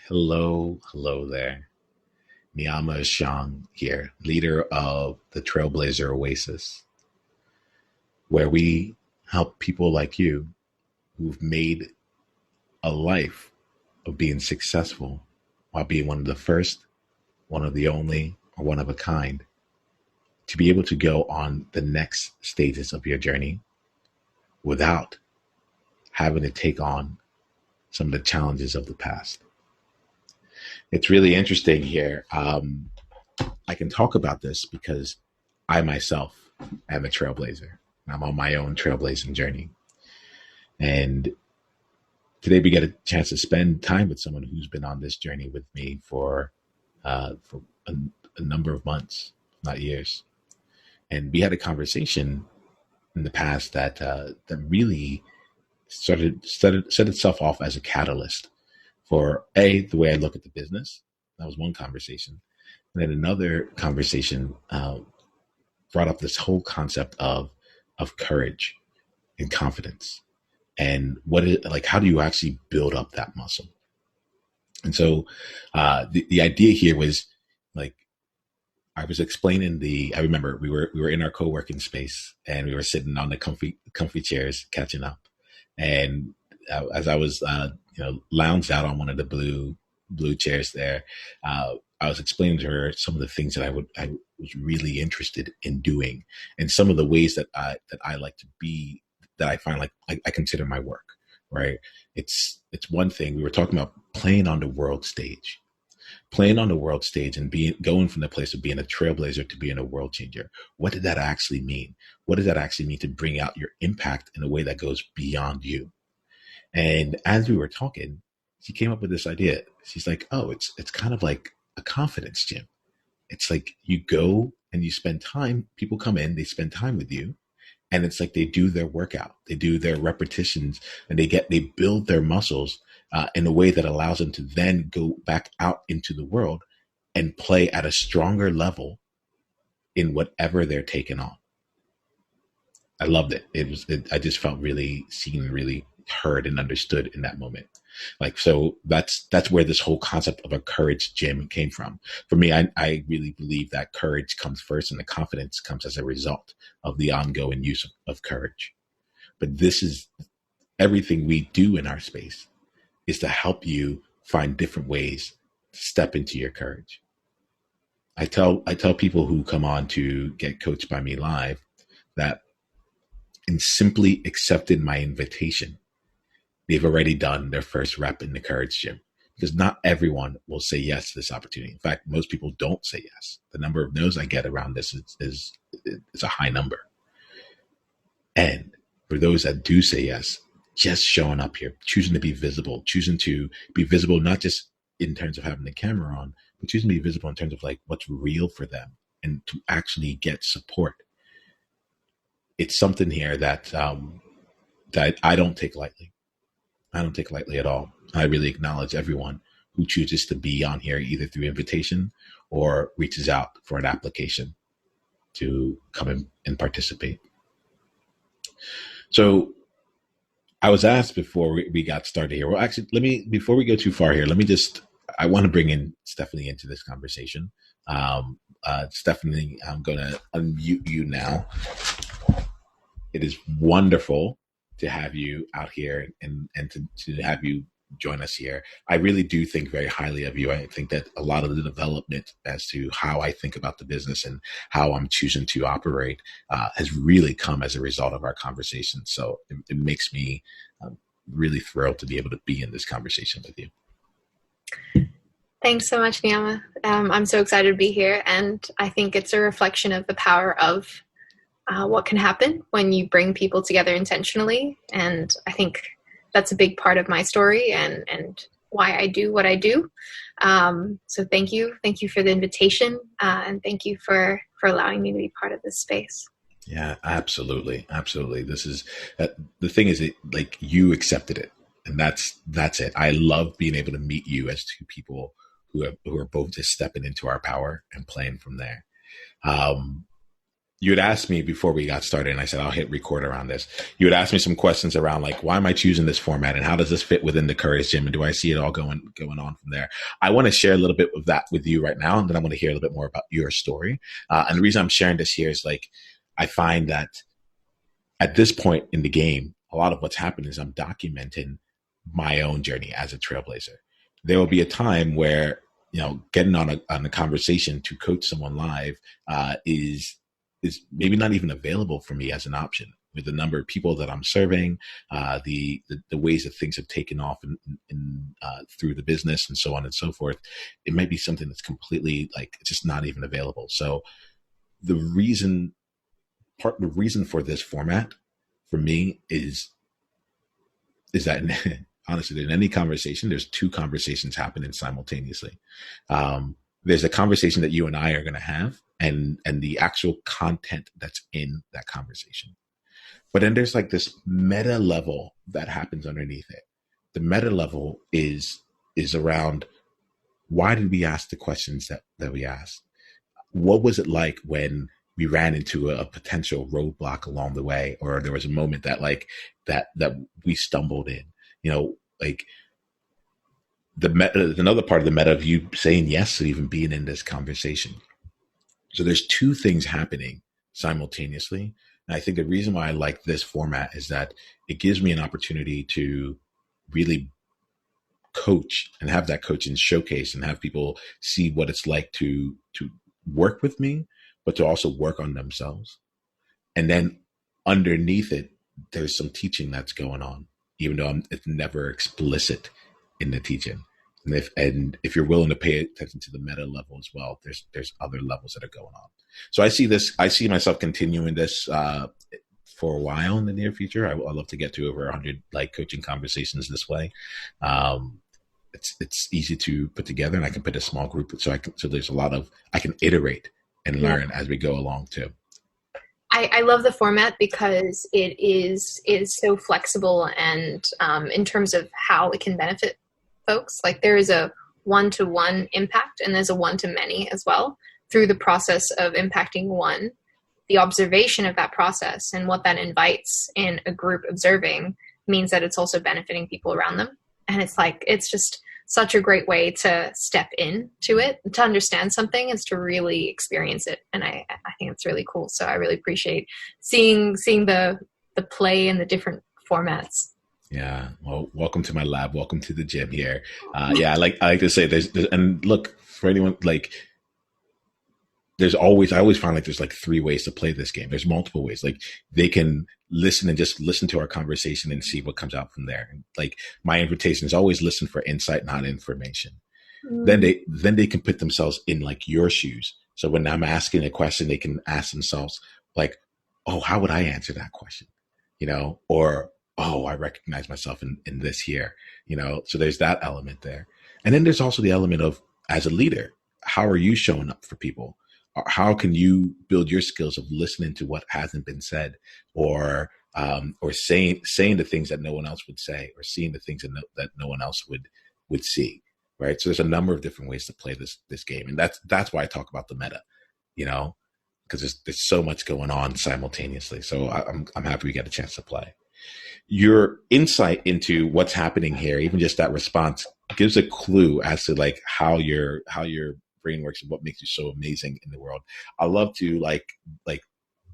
Hello there. Niyama Shang here, leader of the Trailblazer Oasis, where we help people like you who've made a life of being successful while being one of the first, one of the only, or one of a kind, to be able to go on the next stages of your journey without having to take on some of the challenges of the past. It's really interesting here. I can talk about this because I myself am a trailblazer. I'm on my own trailblazing journey. And today we get a chance to spend time with someone who's been on this journey with me for a number of months, not years. And we had a conversation in the past that really set itself off as a catalyst for the way I look at the business. That was one conversation. And then another conversation brought up this whole concept of courage and confidence, and how do you actually build up that muscle? And so the idea here was like I was explaining I remember we were in our co-working space and we were sitting on the comfy chairs catching up, and as I was lounged out on one of the blue chairs there, I was explaining to her some of the things that I was really interested in doing, and some of the ways that I like to be, that I find like I consider my work. Right? It's one thing. We were talking about playing on the world stage, and going from the place of being a trailblazer to being a world changer. What did that actually mean? What does that actually mean to bring out your impact in a way that goes beyond you? And as we were talking, she came up with this idea. She's like, "Oh, it's kind of like a confidence gym. It's like you go and you spend time. People come in, they spend time with you, and it's like they do their workout, they do their repetitions, and they build their muscles in a way that allows them to then go back out into the world and play at a stronger level in whatever they're taking on." I loved it. I just felt really seen and really heard and understood in that moment. So that's where this whole concept of a courage gym came from. For me, I really believe that courage comes first and the confidence comes as a result of the ongoing use of courage. But this is everything we do in our space is to help you find different ways to step into your courage. I tell people who come on to get coached by me live that in simply accepting my invitation, they've already done their first rep in the courage gym, because not everyone will say yes to this opportunity. In fact, most people don't say yes. The number of no's I get around this is a high number. And for those that do say yes, just showing up here, choosing to be visible not just in terms of having the camera on, but choosing to be visible in terms of like what's real for them and to actually get support. It's something here that I don't take lightly. I don't take lightly at all. I really acknowledge everyone who chooses to be on here either through invitation or reaches out for an application to come in and participate. So I was asked before we got started here. Well, actually, before we go too far here, I want to bring in Stephanie into this conversation. Stephanie, I'm going to unmute you now. It is wonderful to have you out here and to have you join us here. I really do think very highly of you. I think that a lot of the development as to how I think about the business and how I'm choosing to operate has really come as a result of our conversation. So it makes me really thrilled to be able to be in this conversation with you. Thanks so much, Niyama. I'm so excited to be here, and I think it's a reflection of the power of what can happen when you bring people together intentionally. And I think that's a big part of my story and why I do what I do. So thank you. Thank you for the invitation. And thank you for allowing me to be part of this space. Yeah, absolutely. Absolutely. This is, the thing is like you accepted it, and that's it. I love being able to meet you as two people who are both just stepping into our power and playing from there. you had asked me before we got started, and I said I'll hit record around this. You had asked me some questions around like, why am I choosing this format, and how does this fit within the Courage Gym, and do I see it all going on from there? I want to share a little bit of that with you right now, and then I want to hear a little bit more about your story. And the reason I'm sharing this here is like, I find that at this point in the game, a lot of what's happened is I'm documenting my own journey as a trailblazer. There will be a time where, getting on a conversation to coach someone live is maybe not even available for me as an option with the number of people that I'm serving, the ways that things have taken off through the business and so on and so forth. It might be something that's completely like just not even available. So the reason for this format for me is that honestly, in any conversation, there's two conversations happening simultaneously. There's a conversation that you and I are going to have, and the actual content that's in that conversation. But then there's like this meta level that happens underneath it. The meta level is around, why did we ask the questions that we asked? What was it like when we ran into a potential roadblock along the way, or there was a moment that we stumbled in? Like another part of the meta of you saying yes to even being in this conversation. So there's two things happening simultaneously. And I think the reason why I like this format is that it gives me an opportunity to really coach and have that coaching showcase and have people see what it's like to work with me, but to also work on themselves. And then underneath it, there's some teaching that's going on, even though it's never explicit in the teaching. And if you're willing to pay attention to the meta level as well, there's other levels that are going on. So I see myself continuing this for a while in the near future. I love to get to over 100 like coaching conversations this way. It's easy to put together, and I can put a small group. So there's a lot of, I can iterate and learn as we go along too. I love the format because it is so flexible, and in terms of how it can benefit folks. Like there is a one-to-one impact, and there's a one-to-many as well through the process of impacting one. The observation of that process and what that invites in a group observing means that it's also benefiting people around them. And it's just such a great way to step into it, to understand something, is to really experience it. And I think it's really cool. So I really appreciate seeing the play in the different formats. Yeah. Well, welcome to my lab. Welcome to the gym here. I like to say there's and look, for anyone, like I always find like there's like three ways to play this game. There's multiple ways. Like they can listen and just listen to our conversation and see what comes out from there. And like my invitation is always listen for insight, not information. Mm. Then they can put themselves in like your shoes. So when I'm asking a question, they can ask themselves like, oh, how would I answer that question? Or, oh, I recognize myself in this here, so there's that element there. And then there's also the element of, as a leader, how are you showing up for people? How can you build your skills of listening to what hasn't been said, or saying the things that no one else would say, or seeing the things that no one else would see, right? So there's a number of different ways to play this game, and that's why I talk about the meta, because there's so much going on simultaneously. So I'm happy we get a chance to play. Your insight into what's happening here, even just that response, gives a clue as to like how your brain works and what makes you so amazing in the world. I love to like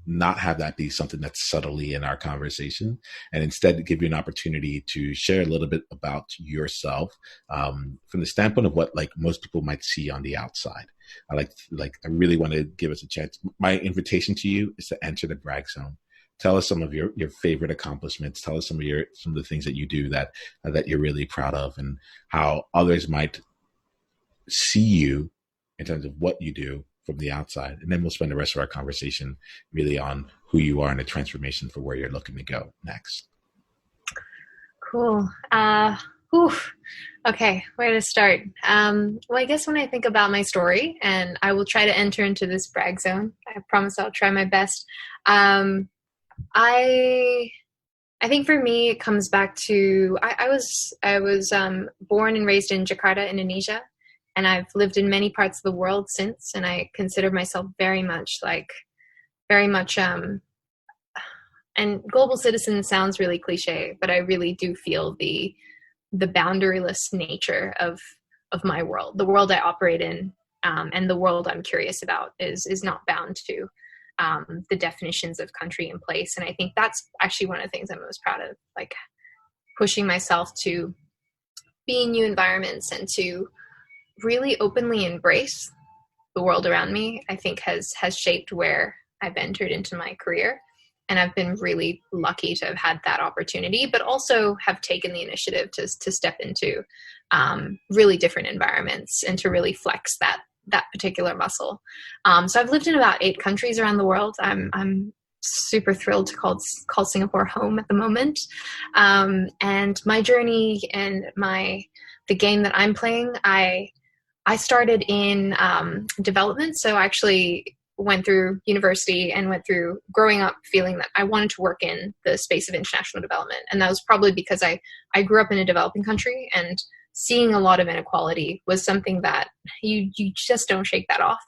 not have that be something that's subtly in our conversation, and instead give you an opportunity to share a little bit about yourself from the standpoint of what like most people might see on the outside. I really want to give us a chance. My invitation to you is to enter the brag zone. Tell us some of your favorite accomplishments. Tell us some of the things that you do that you're really proud of, and how others might see you in terms of what you do from the outside. And then we'll spend the rest of our conversation really on who you are and the transformation for where you're looking to go next. Cool. Okay, where to start? Well, I guess when I think about my story, and I will try to enter into this brag zone, I promise I'll try my best. I think for me, it comes back to, I was born and raised in Jakarta, Indonesia, and I've lived in many parts of the world since, and I consider myself very much like very much, and global citizen sounds really cliche, but I really do feel the boundaryless nature of my world. The world I operate in, and the world I'm curious about is not bound to the definitions of country and place. And I think that's actually one of the things I'm most proud of, like pushing myself to be in new environments and to really openly embrace the world around me. I think has shaped where I've entered into my career. And I've been really lucky to have had that opportunity, but also have taken the initiative to step into really different environments and to really flex that particular muscle. So I've lived in about 8 countries around the world. I'm super thrilled to call Singapore home at the moment. And my journey and the game that I'm playing, I started in development. So I actually went through university and went through growing up feeling that I wanted to work in the space of international development. And that was probably because I grew up in a developing country, and seeing a lot of inequality was something that you just don't shake that off.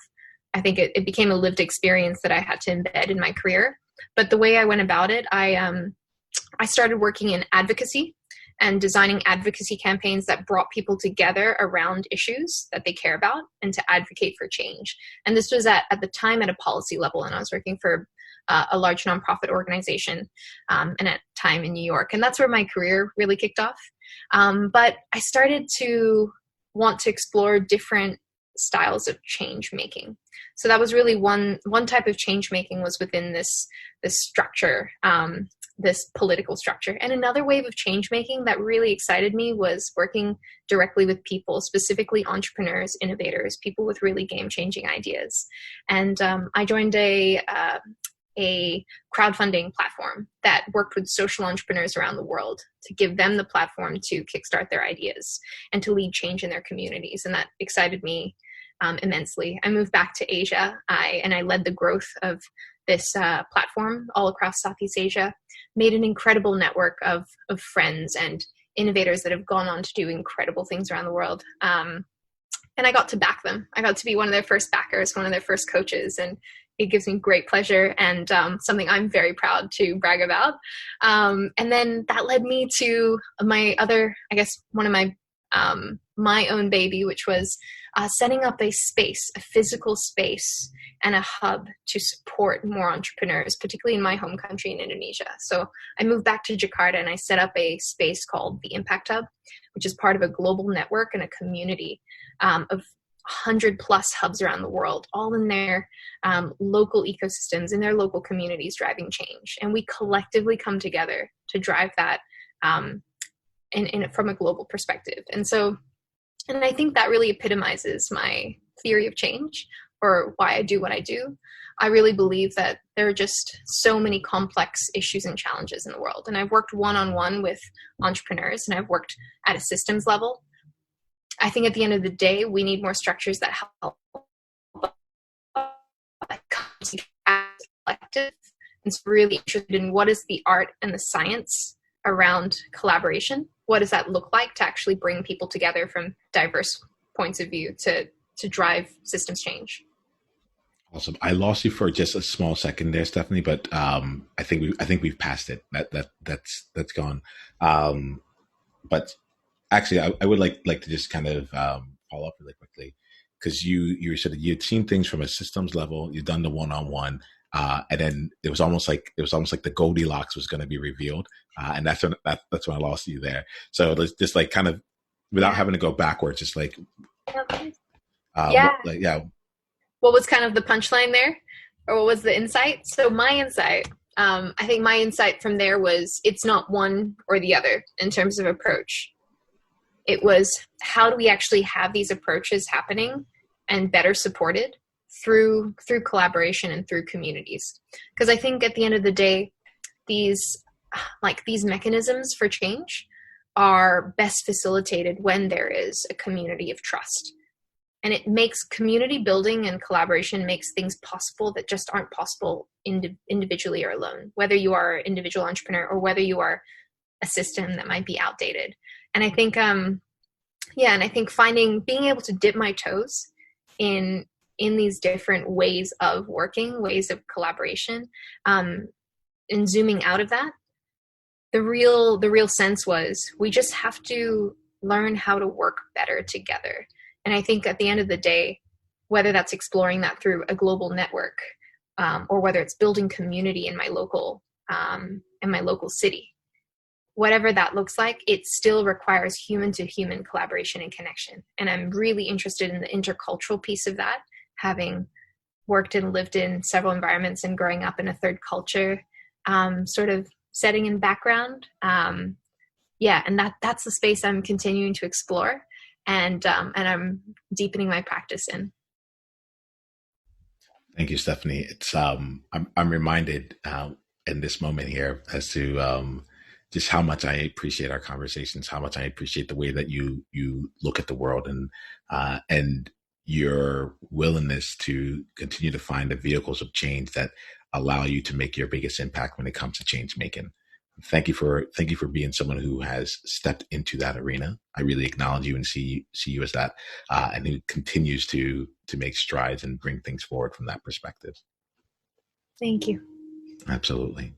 I think it became a lived experience that I had to embed in my career. But the way I went about it, I started working in advocacy and designing advocacy campaigns that brought people together around issues that they care about and to advocate for change. And this was at the time at a policy level, and I was working for a large nonprofit organization, and at time in New York. And that's where my career really kicked off. But I started to want to explore different styles of change making. So that was really one type of change making was within this structure, this political structure. And another wave of change making that really excited me was working directly with people, specifically entrepreneurs, innovators, people with really game-changing ideas. And I joined a crowdfunding platform that worked with social entrepreneurs around the world to give them the platform to kickstart their ideas and to lead change in their communities. And that excited me immensely. I moved back to Asia, and I led the growth of this platform all across Southeast Asia, made an incredible network of friends and innovators that have gone on to do incredible things around the world. And I got to back them. I got to be one of their first backers, one of their first coaches, and it gives me great pleasure and something I'm very proud to brag about. And then that led me to my other, I guess, one of my own baby, which was setting up a space, a physical space and a hub to support more entrepreneurs, particularly in my home country in Indonesia. So I moved back to Jakarta and I set up a space called the Impact Hub, which is part of a global network and a community of 100 plus hubs around the world, all in their local ecosystems, in their local communities, driving change. And we collectively come together to drive that from a global perspective. And I think that really epitomizes my theory of change, or why I do what I do. I really believe that there are just so many complex issues and challenges in the world. And I've worked one-on-one with entrepreneurs, and I've worked at a systems level. I think at the end of the day, we need more structures that help come together as a collective. And so really interested in what is the art and the science around collaboration. What does that look like to actually bring people together from diverse points of view to drive systems change? Awesome. I lost you for just a small second there, Stephanie, but I think we've passed it. That's gone. But actually, I would like to just kind of follow up really quickly, because you said that you'd seen things from a systems level. You've done the one-on-one. And then it was almost like the Goldilocks was going to be revealed, and that's when I lost you there. So let's just like kind of without having to go backwards, just like What was kind of the punchline there, or what was the insight? So my insight, I think my insight from there was it's not one or the other in terms of approach. It was how do we actually have these approaches happening and better supported through collaboration and through communities. Because I think at the end of the day, these mechanisms for change are best facilitated when there is a community of trust. And it makes community building and collaboration makes things possible that just aren't possible individually or alone, whether you are an individual entrepreneur or whether you are a system that might be outdated. And I think, being able to dip my toes in in these different ways of working, ways of collaboration, and zooming out of that, the real sense was we just have to learn how to work better together. And I think at the end of the day, whether that's exploring that through a global network, or whether it's building community in my local city, whatever that looks like, it still requires human to human collaboration and connection. And I'm really interested in the intercultural piece of that, having worked and lived in several environments and growing up in a third culture sort of setting and background. Yeah, and that's the space I'm continuing to explore, and I'm deepening my practice in. Thank you, Stephanie. It's I'm reminded in this moment here as to just how much I appreciate our conversations, how much I appreciate the way that you look at the world, and your willingness to continue to find the vehicles of change that allow you to make your biggest impact when it comes to change making. Thank you for being someone who has stepped into that arena. I really acknowledge you and see you as that, and who continues to make strides and bring things forward from that perspective. Thank you. Absolutely.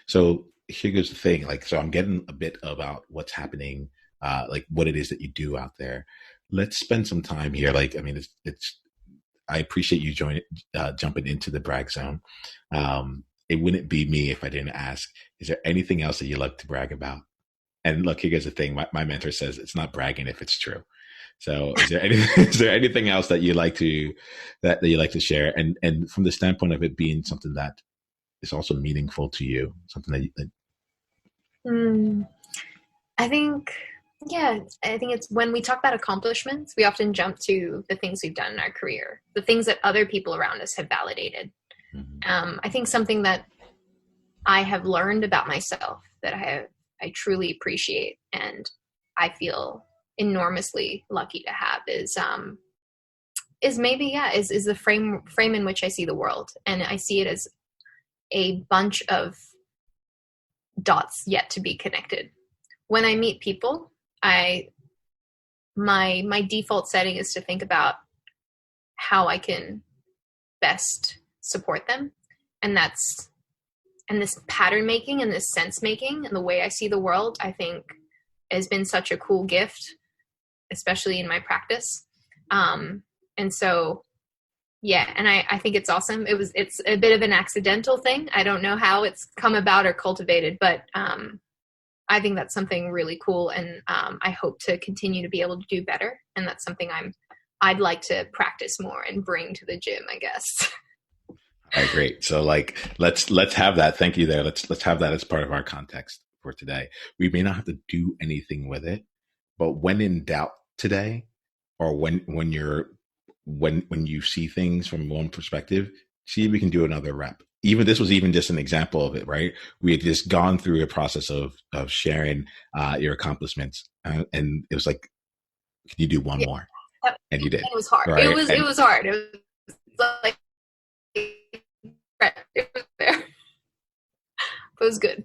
So here goes the thing. Like, so I'm getting a bit about what's happening, like what it is that you do out there. Let's spend some time here. Like, I mean, it's I appreciate you jumping into the brag zone. It wouldn't be me if I didn't ask, is there anything else that you like to brag about? And look, here's the thing. My mentor says it's not bragging if it's true. So is there is there anything else that you like to, that you like to share? And from the standpoint of it being something that is also meaningful to you, something that Mm, I think, yeah, I think it's when we talk about accomplishments, we often jump to the things we've done in our career, the things that other people around us have validated. Mhm. I think something that I have learned about myself that I truly appreciate and I feel enormously lucky to have is maybe, yeah, is the frame in which I see the world, and I see it as a bunch of dots yet to be connected. When I meet people, I my default setting is to think about how I can best support them, and that's and this pattern making and this sense making and the way I see the world, I think has been such a cool gift, especially in my practice. And so, yeah, and I think it's awesome. It's a bit of an accidental thing. I don't know how it's come about or cultivated, but I think that's something really cool, and I hope to continue to be able to do better. And that's something I'd like to practice more and bring to the gym, I guess. All right, great. So like let's have that. Thank you there. Let's have that as part of our context for today. We may not have to do anything with it, but when in doubt today, or when you see things from one perspective, see if we can do another rep. Even this was even just an example of it, right? We had just gone through a process of sharing your accomplishments, and it was like, can you do one Yeah, more? And you did, it was hard. It right? was it And was hard. It was like it was there. But it was good.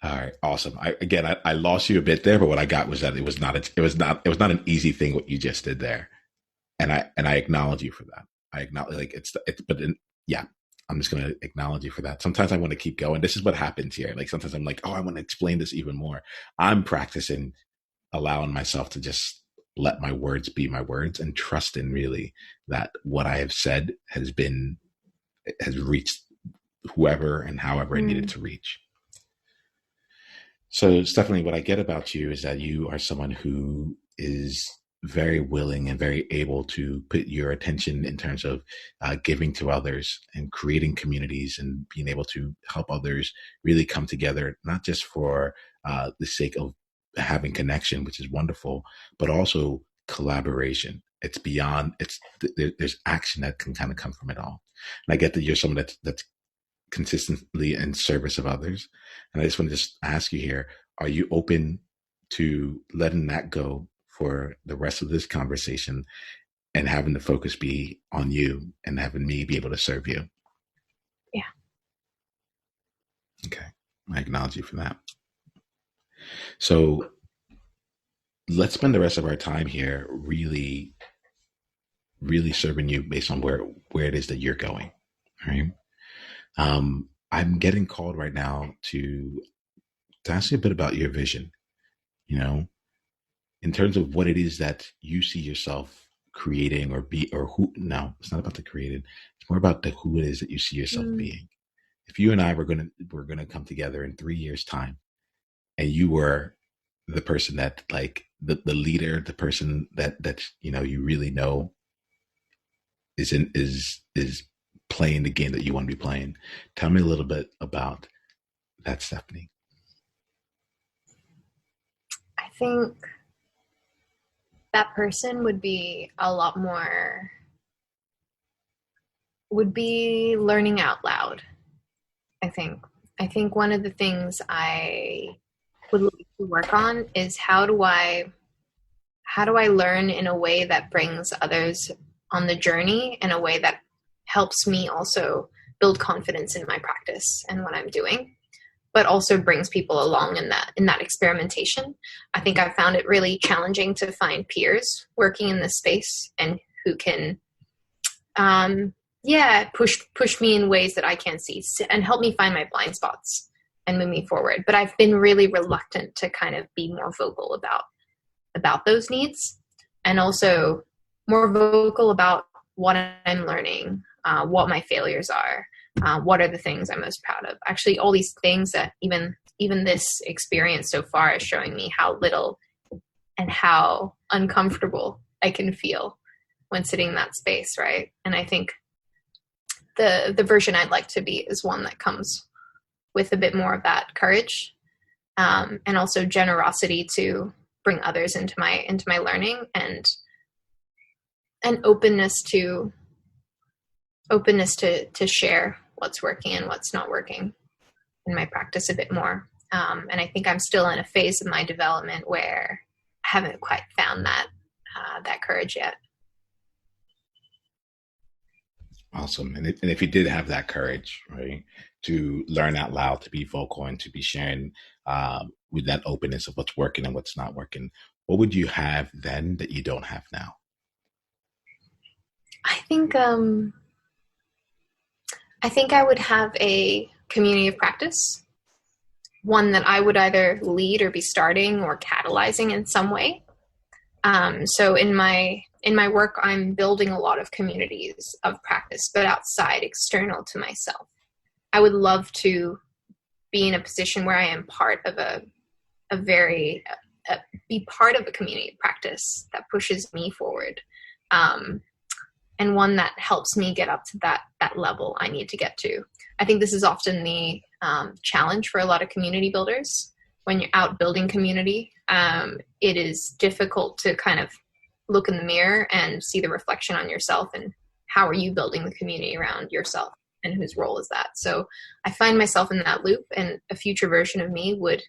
all right, awesome. I lost you a bit there, but what I got was that it was not an easy thing what you just did there, and I acknowledge you for that. I acknowledge, like, yeah, I'm just gonna acknowledge you for that. Sometimes I want to keep going. This is what happens here. Like sometimes I'm like, oh, I want to explain this even more. I'm practicing allowing myself to just let my words be my words and trust in really that what I have said has reached whoever and however it needed Mm. to reach. So, Stephanie, what I get about you is that you are someone who is very willing and very able to put your attention in terms of giving to others and creating communities and being able to help others really come together, not just for the sake of having connection, which is wonderful, but also collaboration. It's beyond, there's action that can kind of come from it all. And I get that you're someone that's consistently in service of others. And I just want to just ask you here, are you open to letting that go for the rest of this conversation and having the focus be on you and having me be able to serve you? Yeah. Okay. I acknowledge you for that. So let's spend the rest of our time here really really serving you based on where it is that you're going. Right. I'm getting called right now to ask you a bit about your vision, you know, in terms of what it is that you see yourself creating or be, or who. No, it's not about the created. It's more about the who it is that you see yourself Mm. being. If you and I were gonna come together in 3 years time, and you were the person that, like, the leader, the person that you really know is playing the game that you want to be playing. Tell me a little bit about that, Stephanie. I think that person would be a lot more, would be learning out loud. I think. I think one of the things I would like to work on is how do I learn in a way that brings others on the journey, in a way that helps me also build confidence in my practice and what I'm doing, but also brings people along in that experimentation. I think I've found it really challenging to find peers working in this space and who can push me in ways that I can't see and help me find my blind spots and move me forward. But I've been really reluctant to kind of be more vocal about those needs, and also more vocal about what I'm learning, what my failures are, what are the things I'm most proud of. Actually, all these things that even this experience so far is showing me how little and how uncomfortable I can feel when sitting in that space, right? And I think the version I'd like to be is one that comes with a bit more of that courage, and also generosity to bring others into my learning, and openness to share what's working and what's not working in my practice a bit more. And I think I'm still in a phase of my development where I haven't quite found that courage yet. Awesome. And if you did have that courage, right, to learn out loud, to be vocal, and to be sharing with that openness of what's working and what's not working, what would you have then that you don't have now? I think I would have a community of practice, one that I would either lead or be starting or catalyzing in some way. So in my work, I'm building a lot of communities of practice, but outside, external to myself. I would love to be in a position where I am part of be part of a community of practice that pushes me forward, and one that helps me get up to that level I need to get to. I think this is often the challenge for a lot of community builders. When you're out building community, it is difficult to kind of look in the mirror and see the reflection on yourself, and how are you building the community around yourself, and whose role is that? So I find myself in that loop, and a future version of me would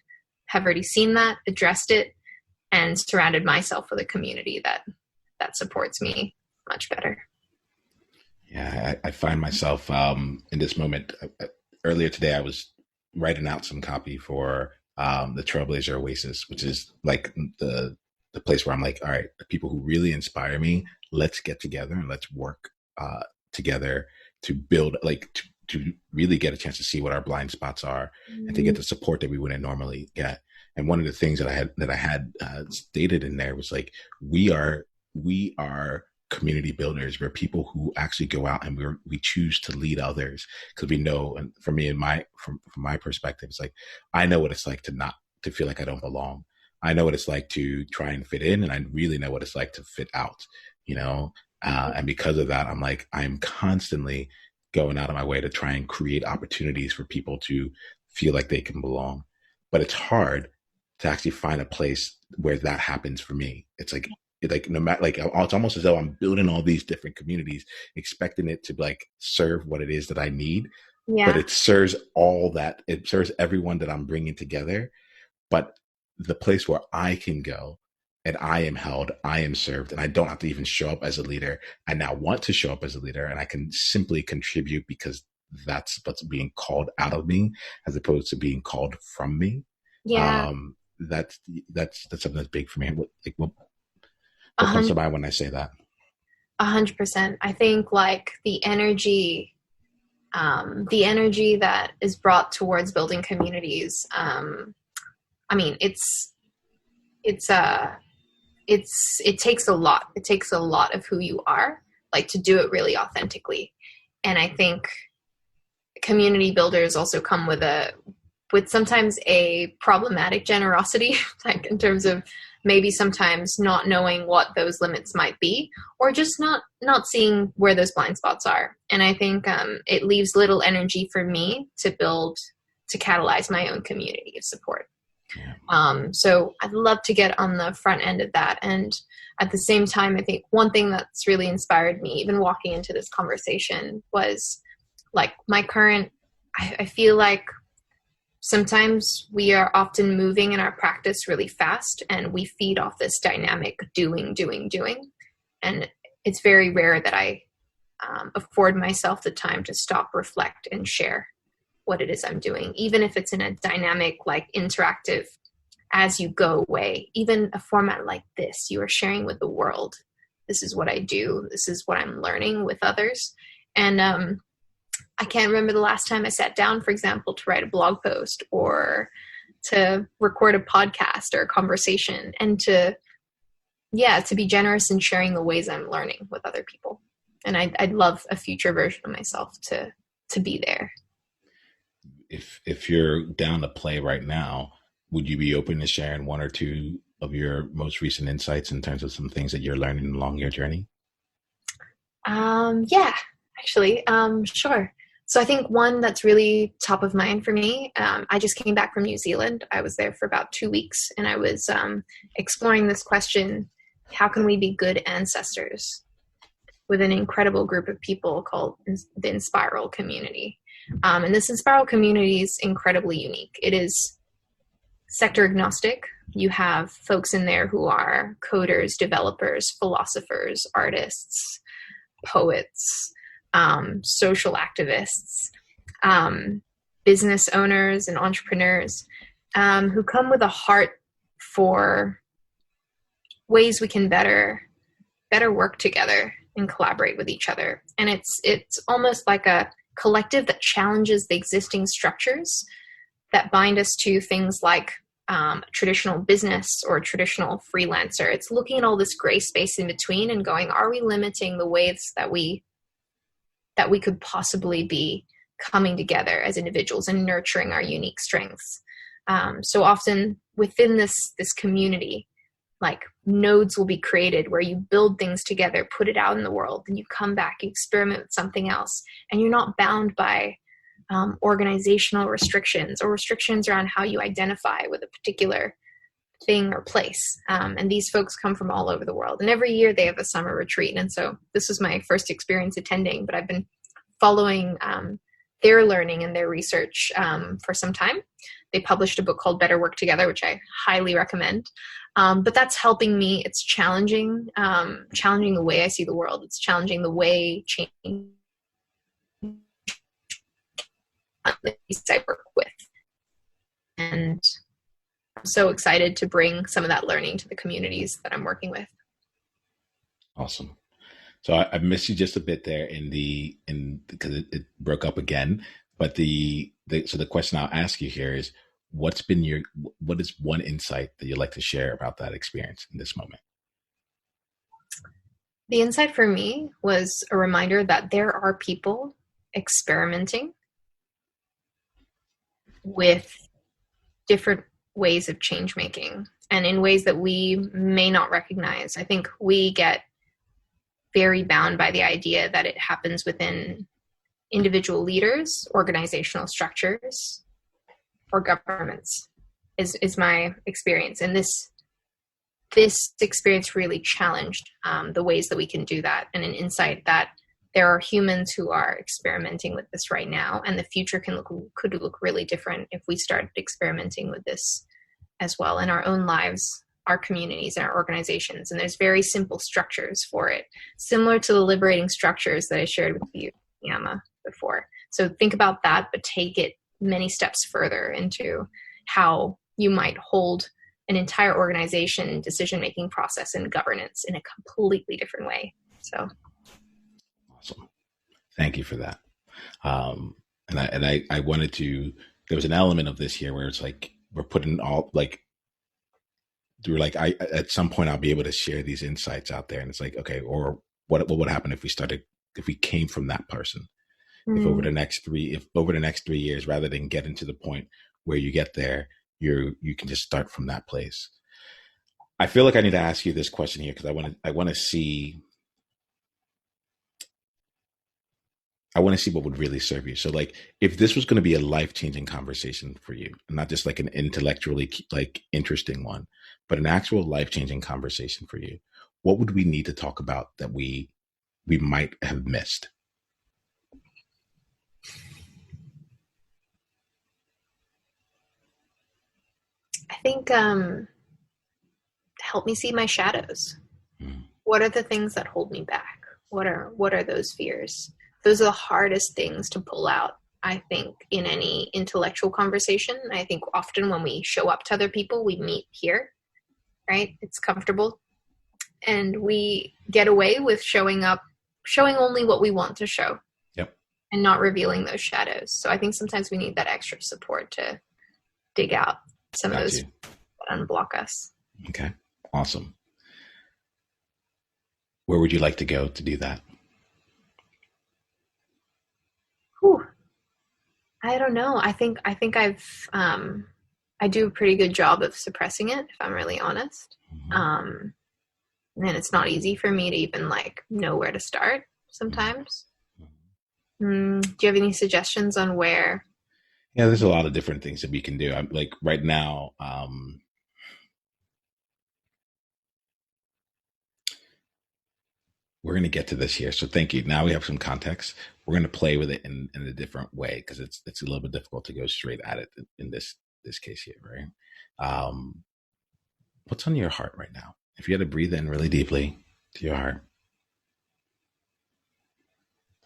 have already seen that, addressed it, and surrounded myself with a community that supports me much better. Yeah, I find myself in this moment. Earlier today, I was writing out some copy for the Trailblazer Oasis, which is like the place where I'm like, all right, the people who really inspire me, let's get together and let's work together to build, like, to really get a chance to see what our blind spots are, and to get the support that we wouldn't normally get. And one of the things that I had stated in there was like, we are community builders. We're people who actually go out and we choose to lead others, because we know. And for me, from my perspective, it's like, I know what it's like to feel like I don't belong. I know what it's like to try and fit in, and I really know what it's like to fit out. You know, and because of that, I'm constantly going out of my way to try and create opportunities for people to feel like they can belong. But it's hard to actually find a place where that happens for me. It's like no matter, like, it's almost as though I'm building all these different communities, expecting it to, like, serve what it is that I need, but Yeah. it serves everyone that I'm bringing together. But the place where I can go and I am held, I am served, and I don't have to even show up as a leader. I now want to show up as a leader, and I can simply contribute because that's what's being called out of me, as opposed to being called from me. Yeah. Um, that's something that's big for me. What A comes to hundred. mind when I say that? 100%. I think like the energy that is brought towards building communities. I mean, it's it takes a lot. It takes a lot of who you are, like to do it really authentically. And I think community builders also come with sometimes a problematic generosity, like in terms of maybe sometimes not knowing what those limits might be, or just not seeing where those blind spots are. And I think it leaves little energy for me to catalyze my own community of support. So I'd love to get on the front end of that. And at the same time, I think one thing that's really inspired me, even walking into this conversation, was like I feel like sometimes we are often moving in our practice really fast, and we feed off this dynamic doing. And it's very rare that I afford myself the time to stop, reflect, and share what it is I'm doing, even if it's in a dynamic, like interactive, as you go way. Even a format like this, you are sharing with the world. This is what I do. This is what I'm learning with others. And I can't remember the last time I sat down, for example, to write a blog post or to record a podcast or a conversation, and to be generous in sharing the ways I'm learning with other people. And I'd love a future version of myself to be there. If you're down to play right now, would you be open to sharing one or two of your most recent insights in terms of some things that you're learning along your journey? Yeah, actually, sure. So I think one that's really top of mind for me, I just came back from New Zealand. I was there for about 2 weeks, and I was exploring this question: how can we be good ancestors, with an incredible group of people called the Inspiral community. And this Inspiral community is incredibly unique. It is sector agnostic. You have folks in there who are coders, developers, philosophers, artists, poets, social activists, business owners and entrepreneurs, who come with a heart for ways we can better work together and collaborate with each other. And it's almost like a collective that challenges the existing structures that bind us to things like traditional business or traditional freelancer. It's looking at all this gray space in between and going, are we limiting the ways that we could possibly be coming together as individuals and nurturing our unique strengths? So often within this community, like nodes will be created where you build things together, put it out in the world, and you come back, you experiment with something else, and you're not bound by organizational restrictions or restrictions around how you identify with a particular thing or place. And these folks come from all over the world. And every year they have a summer retreat. And so this was my first experience attending, but I've been following their learning and their research for some time. They published a book called Better Work Together, which I highly recommend. But that's helping me. It's challenging the way I see the world. It's challenging the way change I work with. And I'm so excited to bring some of that learning to the communities that I'm working with. Awesome. So I missed you just a bit there because it broke up again. But so the question I'll ask you here is, what is one insight that you'd like to share about that experience in this moment? The insight for me was a reminder that there are people experimenting with different ways of change making, and in ways that we may not recognize. I think we get very bound by the idea that it happens within individual leaders, organizational structures, or governments is my experience. And this experience really challenged the ways that we can do that, and an insight that there are humans who are experimenting with this right now, and the future could look really different if we started experimenting with this as well in our own lives, our communities, and our organizations. And there's very simple structures for it, similar to the liberating structures that I shared with you, Yama, before. So think about that, but take it many steps further into how you might hold an entire organization decision-making process and governance in a completely different way. So Thank you for that. I wanted to. There was an element of this here where it's like we're putting all like we're like I at some point I'll be able to share these insights out there, and it's like okay, or what would happen if we came from that person? If over Mm. the next three years, rather than getting to the point where you get there, you can just start from that place. I feel like I need to ask you this question here because I want to see what would really serve you. So like if this was going to be a life-changing conversation for you, not just like an intellectually like interesting one, but an actual life-changing conversation for you, what would we need to talk about that we might have missed? I think help me see my shadows. Mm, What are the things that hold me back? What are those fears? Those are the hardest things to pull out, I think, in any intellectual conversation. I think often when we show up to other people, we meet here, right? It's comfortable. And we get away with showing up, showing only what we want to show yep, and not revealing those shadows. So I think sometimes we need that extra support to dig out some of got those you. that unblock us. Okay, awesome. Where would you like to go to do that? Whew. I don't know. I think I do a pretty good job of suppressing it, if I'm really honest. Mm-hmm. Um, and it's not easy for me to even like know where to start sometimes. Do you have any suggestions on where? Yeah, there's a lot of different things that we can do. I'm like right now. We're going to get to this here. So thank you. Now we have some context. We're going to play with it in a different way because it's a little bit difficult to go straight at it in this case here, right? Um, what's on your heart right now? If you had to breathe in really deeply to your heart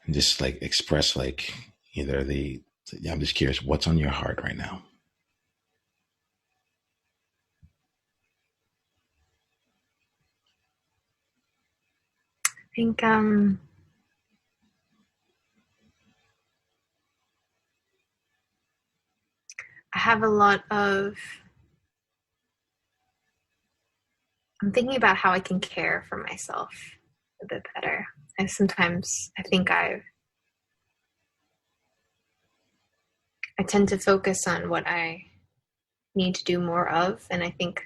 and just like express like either yeah, I'm just curious, what's on your heart right now? I think I have a lot of. I'm thinking about how I can care for myself a bit better. I think I tend to focus on what I need to do more of, and I think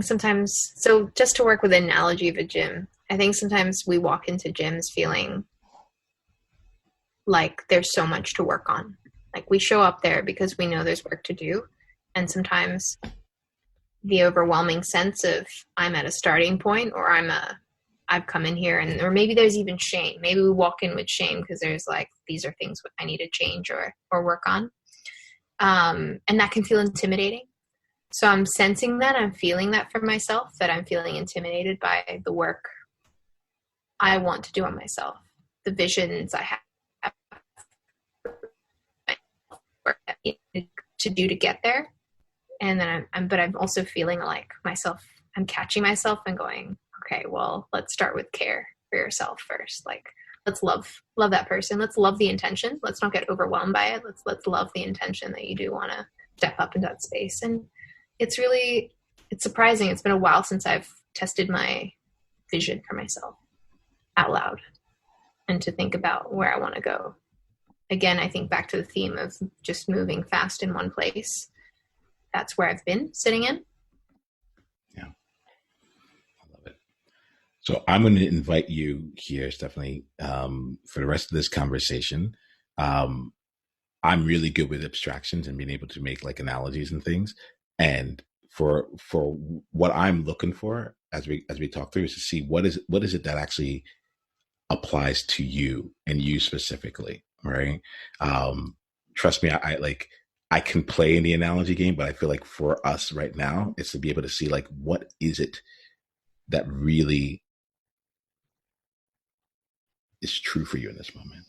sometimes, so just to work with an analogy of a gym, I think sometimes we walk into gyms feeling like there's so much to work on. Like we show up there because we know there's work to do. And sometimes the overwhelming sense of I'm at a starting point or I've come in here and, or maybe there's even shame. Maybe we walk in with shame because there's like, these are things I need to change or work on. And that can feel intimidating. So I'm sensing that, I'm feeling that for myself, that I'm feeling intimidated by the work I want to do on myself, the visions I have to do to get there. And then but I'm also feeling like myself, I'm catching myself and going, okay, well, let's start with care for yourself first. Like, let's love that person. Let's love the intention. Let's not get overwhelmed by it. Let's love the intention that you do want to step up into that space. And it's really, it's surprising. It's been a while since I've tested my vision for myself out loud and to think about where I want to go. Again, I think back to the theme of just moving fast in one place. That's where I've been sitting in. Yeah, I love it. So I'm going to invite you here, Stephanie, for the rest of this conversation. Um, I'm really good with abstractions and being able to make like analogies and things. And for what I'm looking for as we talk through is to see what is it that actually applies to you and you specifically, right? Trust me, I like I can play in the analogy game, but I feel like for us right now, it's to be able to see like what is it that really is true for you in this moment.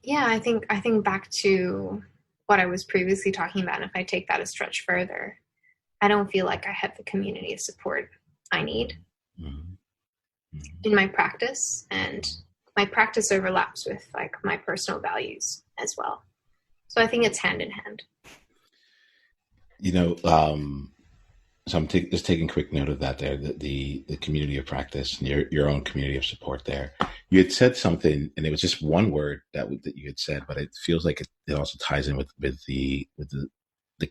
Yeah, I think back to what I was previously talking about, and if I take that a stretch further, I don't feel like I have the community of support I need Mm-hmm. Mm-hmm. in my practice, and my practice overlaps with like my personal values as well. So I think it's hand in hand. You know, so just taking quick note of that there, the community of practice and your own community of support there. You had said something, and it was just one word that you had said, but it feels like it also ties in with the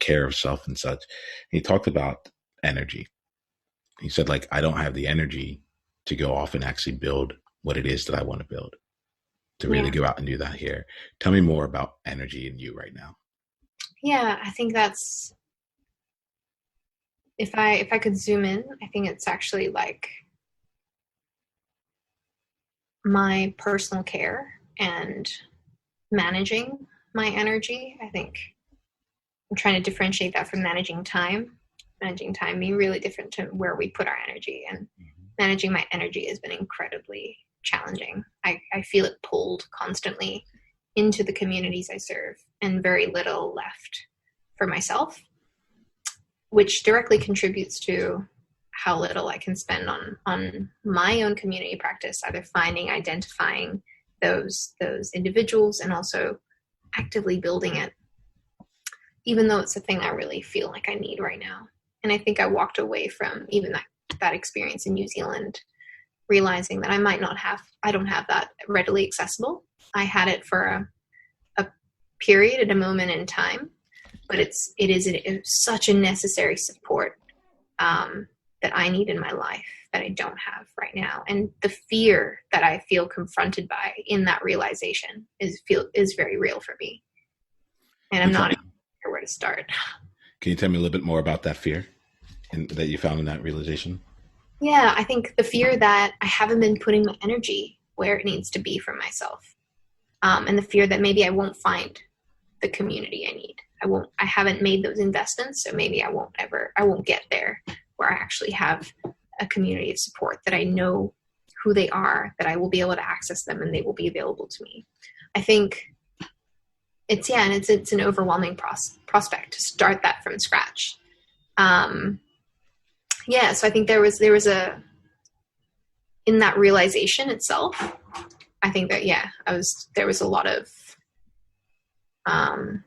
care of self and such. And you talked about energy. He said, like, I don't have the energy to go off and actually build what it is that I want to build, to really Yeah. go out and do that here. Tell me more about energy in you right now. Yeah, I think that's, if I could zoom in, I think it's actually like my personal care and managing my energy. I think I'm trying to differentiate that from managing time. Managing time being really different to where we put our energy, and managing my energy has been incredibly challenging. I feel it pulled constantly into the communities I serve and very little left for myself, which directly contributes to how little I can spend on my own community practice, either finding, identifying those individuals, and also actively building it, even though it's a thing I really feel like I need right now. And I think I walked away from even that experience in New Zealand, realizing that I don't have that readily accessible. I had it for a period at a moment in time, but it's such a necessary support that I need in my life that I don't have right now. And the fear that I feel confronted by in that realization is very real for me. And Can I'm you tell not me? even sure where to start. Can you tell me a little bit more about that fear that you found in that realization? Yeah, I think the fear that I haven't been putting my energy where it needs to be for myself, and the fear that maybe I won't find the community I need. I haven't made those investments, so maybe I won't get there where I actually have a community of support that I know who they are, that I will be able to access them, and they will be available to me. I think it's an overwhelming prospect to start that from scratch. Um, yeah, so I think there was a in that realization itself. I think that there was a lot of um,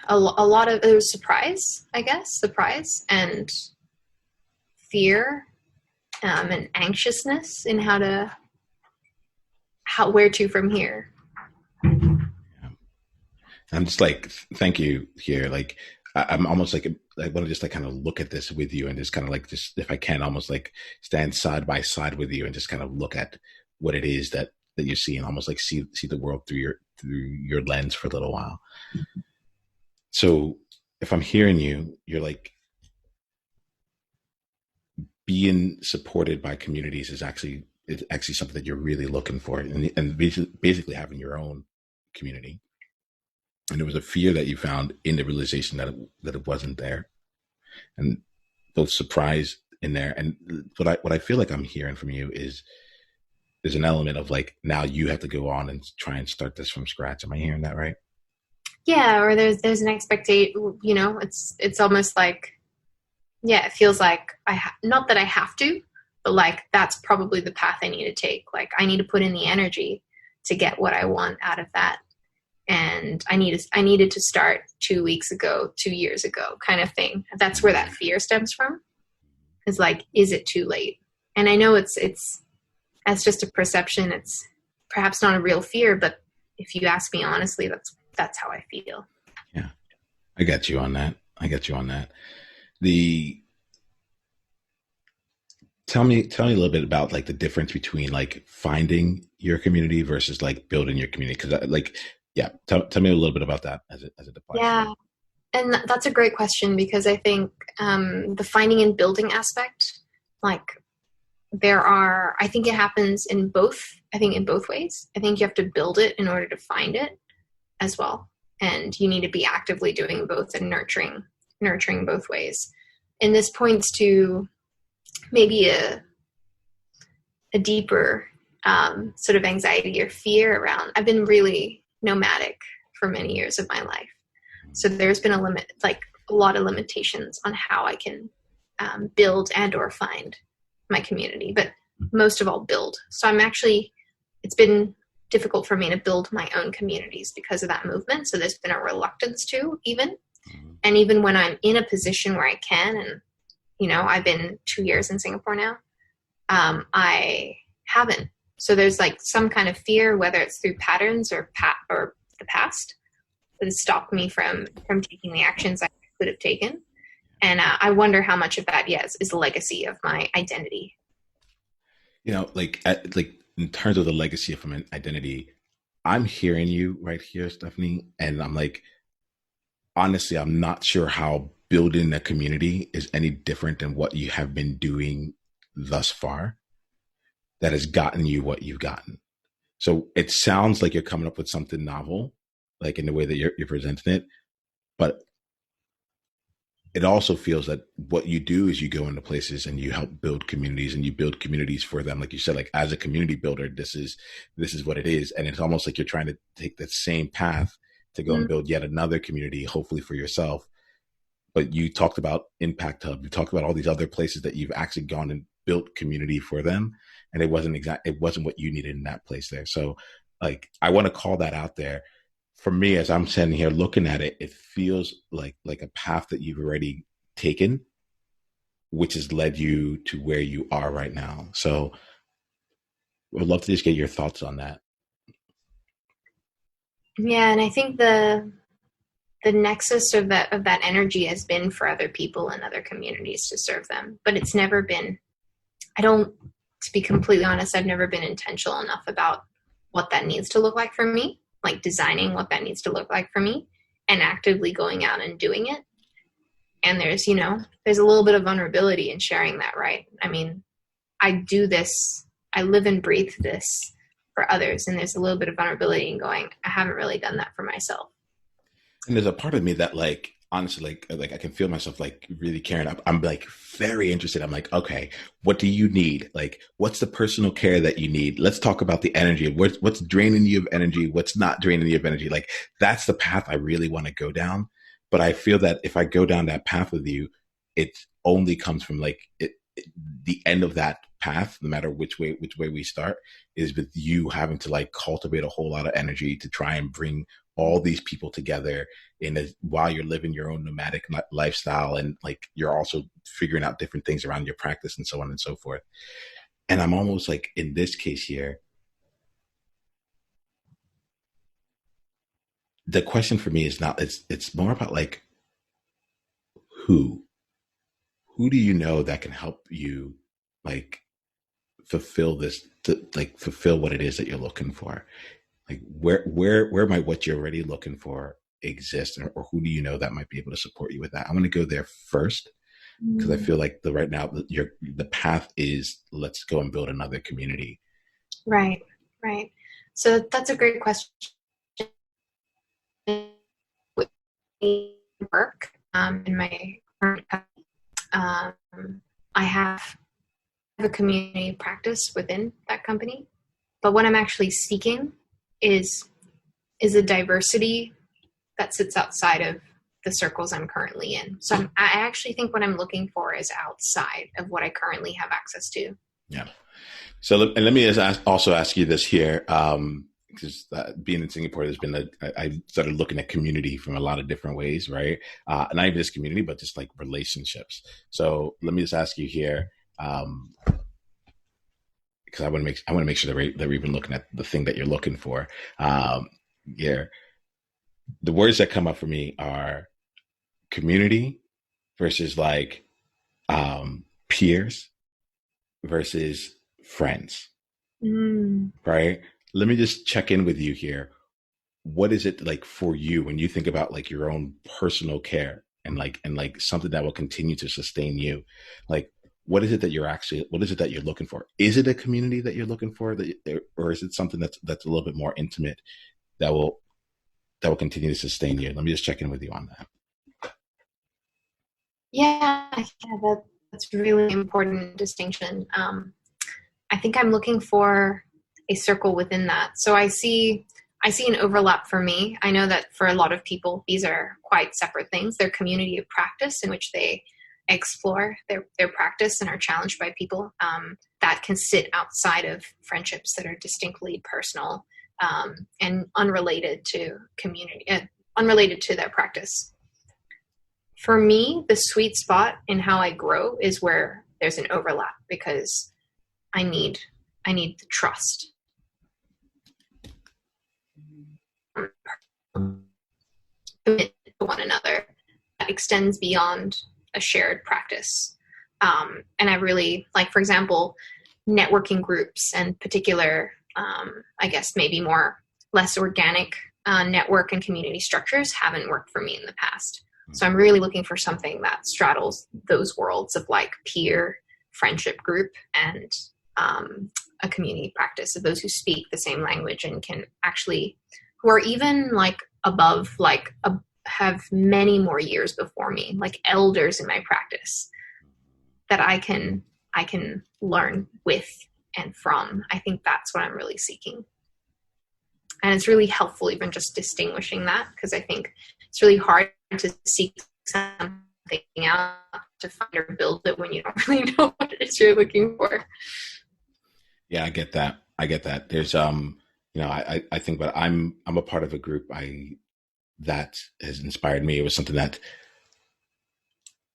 a lot of, it was surprise, I guess, surprise and fear, and anxiousness in where to from here. I'm just like, thank you here. Like, I'm almost like, I want to just like kind of look at this with you and just kind of like, just if I can, almost like stand side by side with you and just kind of look at what it is that you see, and almost like see the world through your lens for a little while. So if I'm hearing you, you're like, being supported by communities is actually something that you're really looking for, and basically having your own community. And there was a fear that you found in the realization that it wasn't there, and both surprise in there. And what I feel like I'm hearing from you is there's an element of like, now you have to go on and try and start this from scratch. Am I hearing that right? Yeah, or there's an expectation. It's almost like, yeah, it feels like not that I have to, but like that's probably the path I need to take. Like I need to put in the energy to get what I want out of that, and I needed to start 2 weeks ago, 2 years ago, kind of thing. That's where that fear stems from. Is like, is it too late? And I know it's that's just a perception. It's perhaps not a real fear, but if you ask me honestly, that's how I feel. Yeah, I got you on that. I got you on that. The tell me a little bit about like the difference between like finding your community versus like building your community, because like, yeah, tell me a little bit about that as it applies to you. Yeah, and that's a great question, because I think the finding and building aspect, like I think it happens in both. I think in both ways. I think you have to build it in order to find it as well, and you need to be actively doing both and nurturing both ways. And this points to maybe a deeper sort of anxiety or fear around. I've been really nomadic for many years of my life, so there's been a lot of limitations on how I can build and or find my community, but most of all build. So it's been difficult for me to build my own communities because of that movement. So there's been a reluctance to even, and even when I'm in a position where I can, and I've been 2 years in Singapore now, I haven't. So there's like some kind of fear, whether it's through patterns or the past, that has stopped me from taking the actions I could have taken. And I wonder how much of that, yes, is the legacy of my identity. Like in terms of the legacy of an identity, I'm hearing you right here, Stephanie, and I'm like, honestly, I'm not sure how building a community is any different than what you have been doing thus far that has gotten you what you've gotten. So it sounds like you're coming up with something novel, like in the way that you're presenting it, but it also feels that what you do is you go into places and you help build communities, and you build communities for them. Like you said, like as a community builder, this is what it is. And it's almost like you're trying to take that same path to go and build yet another community, hopefully for yourself. But you talked about Impact Hub. You talked about all these other places that you've actually gone and built community for them. And it wasn't what you needed in that place there. So like, I want to call that out there. For me, as I'm sitting here looking at it, it feels like a path that you've already taken, which has led you to where you are right now. So I'd love to just get your thoughts on that. Yeah, and I think the nexus of that energy has been for other people and other communities to serve them, but it's never been. To be completely honest, I've never been intentional enough about what that needs to look like for me, like designing what that needs to look like for me, and actively going out and doing it. And there's a little bit of vulnerability in sharing that, right? I mean, I do this, I live and breathe this for others, and there's a little bit of vulnerability in going, I haven't really done that for myself. And there's a part of me that like, honestly, like I can feel myself like really caring. I'm like very interested. I'm like, okay, what do you need? Like, what's the personal care that you need? Let's talk about the energy. What's draining you of energy? What's not draining you of energy? Like, that's the path I really want to go down. But I feel that if I go down that path with you, it only comes from like the end of that path, no matter which way we start, is with you having to like cultivate a whole lot of energy to try and bring all these people together while you're living your own nomadic lifestyle, and like you're also figuring out different things around your practice and so on and so forth. And I'm almost like, in this case here, the question for me is not, it's more about like who do you know that can help you like fulfill this, to like fulfill what it is that you're looking for. Like where might what you're already looking for exist, or who do you know that might be able to support you with that? I'm going to go there first, because I feel like right now the path is, let's go and build another community. Right. So that's a great question. Work in my current company, I have a community practice within that company, but what I'm actually seeking is a diversity that sits outside of the circles I'm currently in. So I actually think what I'm looking for is outside of what I currently have access to. Yeah. So let me also ask you this here, because being in Singapore, I started looking at community from a lot of different ways, right? Not even just community, but just like relationships. So let me just ask you here, because I want to make sure that we're even looking at the thing that you're looking for. Yeah, the words that come up for me are community versus like peers versus friends, right? Let me just check in with you here. What is it like for you when you think about like your own personal care and like something that will continue to sustain you? Like, what is it that you're looking for? Is it a community that you're looking for, or is it something that's a little bit more intimate that will continue to sustain you? Let me just check in with you on that. Yeah, that's really important distinction. I think I'm looking for a circle within that. So I see an overlap for me. I know that for a lot of people, these are quite separate things. They're community of practice in which they explore their practice and are challenged by people that can sit outside of friendships that are distinctly personal and unrelated to community, unrelated to their practice. For me, the sweet spot in how I grow is where there's an overlap, because I need the trust. Commit to one another that extends beyond a shared practice. And I really, like, for example, networking groups and particular, I guess maybe less organic network and community structures haven't worked for me in the past. So I'm really looking for something that straddles those worlds of like peer friendship group and a community practice of those who speak the same language and can actually, who are even like above, like have many more years before me, like elders in my practice that I can learn with and from. I think that's what I'm really seeking. And it's really helpful even just distinguishing that, because I think it's really hard to seek something out to find or build it when you don't really know what it is you're looking for. Yeah, I get that. There's I think, but I'm a part of a group that has inspired me. It was something that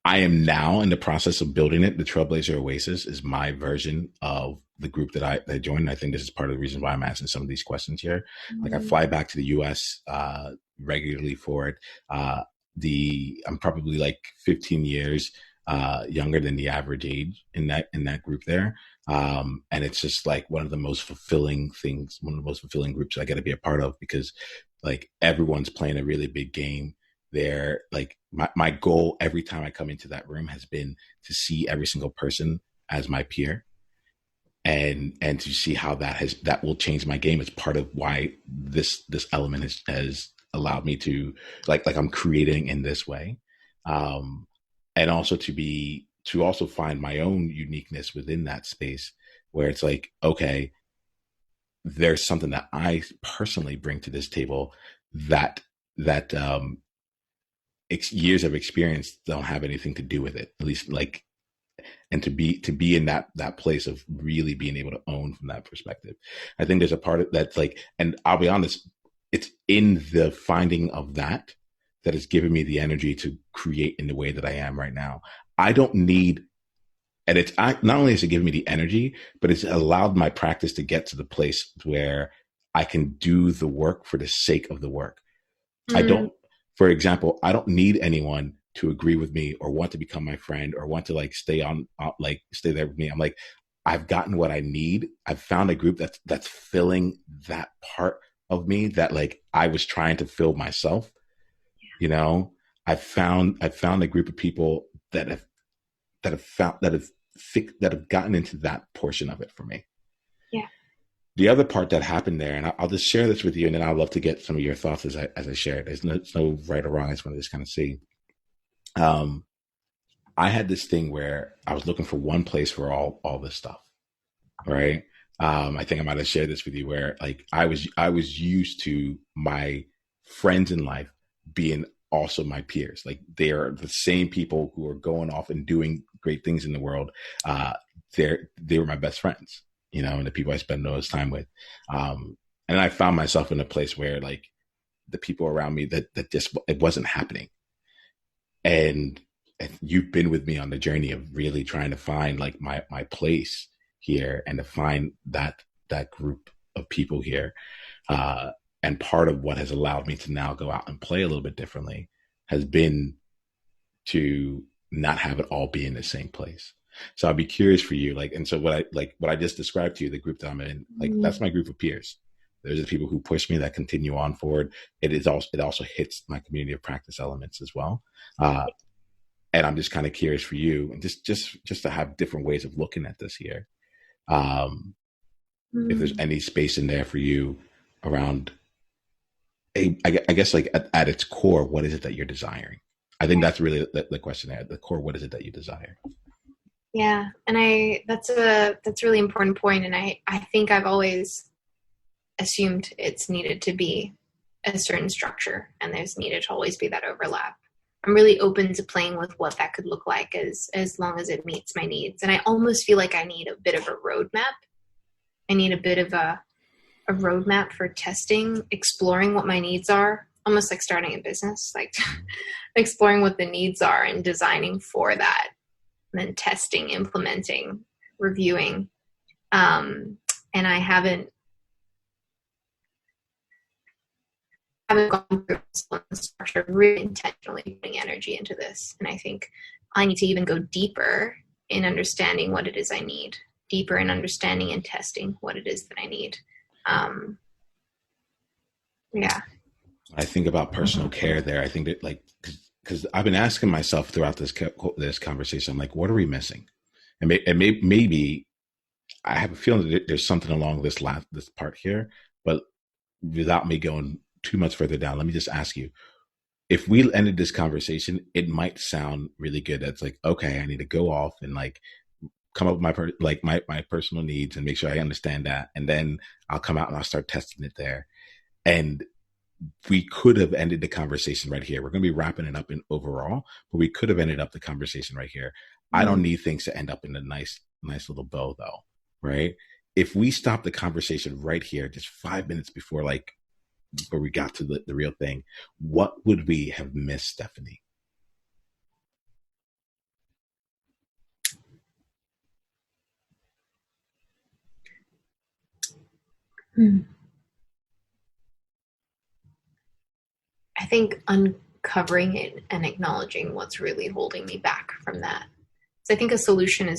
I am now in the process of building it. The Trailblazer Oasis is my version of the group that I joined. And I think this is part of the reason why I'm asking some of these questions here. Mm-hmm. Like, I fly back to the US regularly for it. I'm probably like 15 years younger than the average age in that group there. And it's just like one of the most fulfilling groups I get to be a part of, because like everyone's playing a really big game there. Like my goal every time I come into that room has been to see every single person as my peer, and to see how that will change my game. It's part of why this element has allowed me to like I'm creating in this way, and also to also find my own uniqueness within that space, where it's like, okay, there's something that I personally bring to this table that years of experience don't have anything to do with it, at least like, and to be in that place of really being able to own from that perspective. I think there's a part of that's like, and I'll be honest, it's in the finding of that has given me the energy to create in the way that I am right now. I don't need, and not only has it given me the energy, but it's allowed my practice to get to the place where I can do the work for the sake of the work. For example, I don't need anyone to agree with me or want to become my friend or want to like stay there with me. I'm like, I've gotten what I need. I've found a group that's filling that part of me that like I was trying to fill myself. You know, I've found a group of people that have gotten into that portion of it for me. Yeah. The other part that happened there, and I'll just share this with you, and then I'd love to get some of your thoughts as I share it. There's no right or wrong. I just want to just kind of see. I had this thing where I was looking for one place for all this stuff, right? I think I might have shared this with you, where like I was used to my friends in life being also my peers. Like they are the same people who are going off and doing great things in the world. They were my best friends, you know, and the people I spend most time with. And I found myself in a place where like the people around me that just, it wasn't happening. And you've been with me on the journey of really trying to find like my place here and to find that group of people here. And part of what has allowed me to now go out and play a little bit differently has been to not have it all be in the same place. So I'd be curious for you, like, and so what I just described to you, the group that I'm in, like, that's my group of peers. There's the people who push me that continue on forward. It also hits my community of practice elements as well. And I'm just kind of curious for you, and just to have different ways of looking at this here. If there's any space in there for you around, I guess like at its core, what is it that you're desiring? I think that's really the question there. At the core, what is it that you desire? Yeah. And that's a really important point. And I think I've always assumed it's needed to be a certain structure, and there's needed to always be that overlap. I'm really open to playing with what that could look like as long as it meets my needs. And I almost feel like I need a bit of a roadmap. I need a bit of a roadmap for testing, exploring what my needs are, almost like starting a business, like exploring what the needs are and designing for that, and then testing, implementing, reviewing. And I haven't gone through this structure, really intentionally putting energy into this. And I think I need to even go deeper in understanding what it is I need, deeper in understanding and testing what it is that I need. Yeah. I think about personal care there. I think that like, because I've been asking myself throughout this conversation, I'm like, what are we missing? And maybe I have a feeling that there's something along this part here, but without me going too much further down, let me just ask you, if we ended this conversation, it might sound really good. That's like, okay, I need to go off and like come up with my personal needs and make sure I understand that. And then I'll come out and I'll start testing it there. And we could have ended the conversation right here. We're going to be wrapping it up in overall, but we could have ended up the conversation right here. Mm-hmm. I don't need things to end up in a nice little bow though. Right. If we stop the conversation right here, just 5 minutes before we got to the real thing, what would we have missed, Stephanie? I think uncovering it and acknowledging what's really holding me back from that. So I think a solution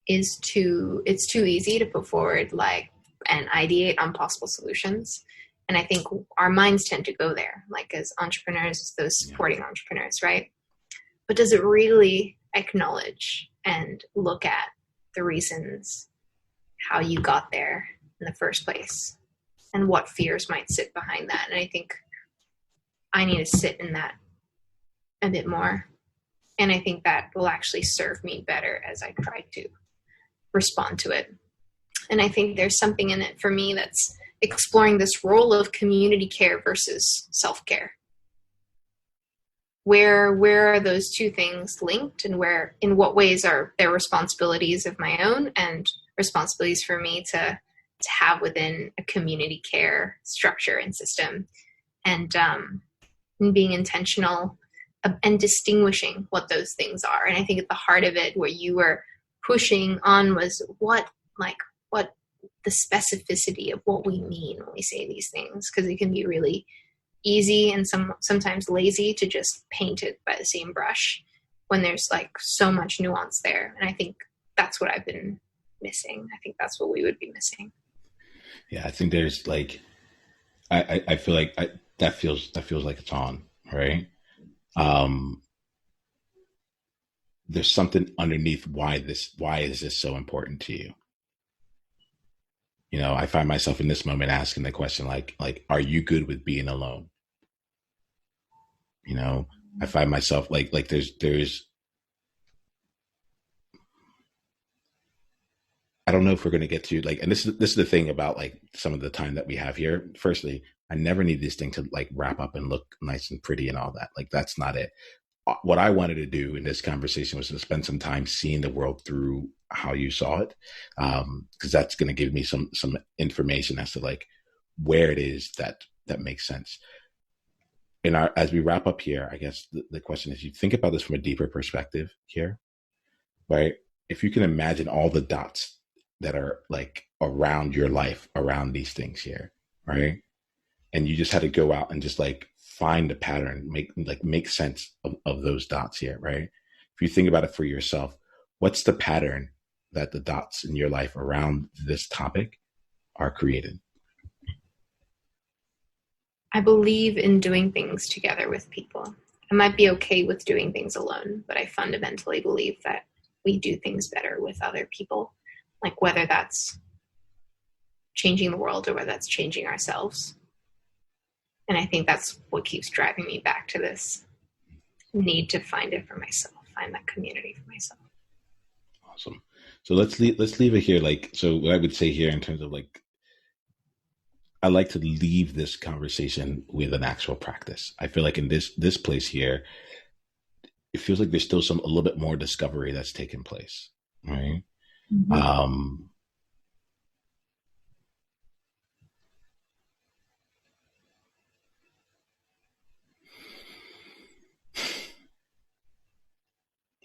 it's too easy to put forward and ideate on possible solutions. And I think our minds tend to go there, like as entrepreneurs, those supporting entrepreneurs, right? But does it really acknowledge and look at the reasons how you got there in the first place and what fears might sit behind that? And I think I need to sit in that a bit more. And I think that will actually serve me better as I try to respond to it. And I think there's something in it for me that's exploring this role of community care versus self-care. Where are those two things linked, and in what ways are there responsibilities of my own and responsibilities for me to have within a community care structure and system, and being intentional and distinguishing what those things are. And I think at the heart of it, where you were pushing on, was what the specificity of what we mean when we say these things, because it can be really easy and sometimes lazy to just paint it by the same brush when there's so much nuance there. And I think that's what I've been missing. I think that's what we would be missing. Yeah, I think there's I feel like that feels like it's on, right? There's something underneath why is this so important to you? I find myself in this moment asking the question, are you good with being alone? I find myself there's I don't know if we're going to get to and this is the thing about some of the time that we have here. Firstly, I never need this thing to wrap up and look nice and pretty and all that. That's not it. What I wanted to do in this conversation was to spend some time seeing the world through how you saw it, because that's going to give me some information as to where it is that makes sense. As we wrap up here, I guess the question is, you think about this from a deeper perspective here, right? If you can imagine all the dots that are around your life, around these things here, right? And you just had to go out and just find a pattern, make sense of those dots here, right? If you think about it for yourself, what's the pattern that the dots in your life around this topic are created? I believe in doing things together with people. I might be okay with doing things alone, but I fundamentally believe that we do things better with other people, whether that's changing the world or whether that's changing ourselves. And I think that's what keeps driving me back to this need to find it for myself, find that community for myself. Awesome. So let's leave it here. Like, so what I would say here in terms of like, I like to leave this conversation with an actual practice. I feel like in this place here, it feels like there's still a little bit more discovery that's taken place, right? Mm-hmm. Um,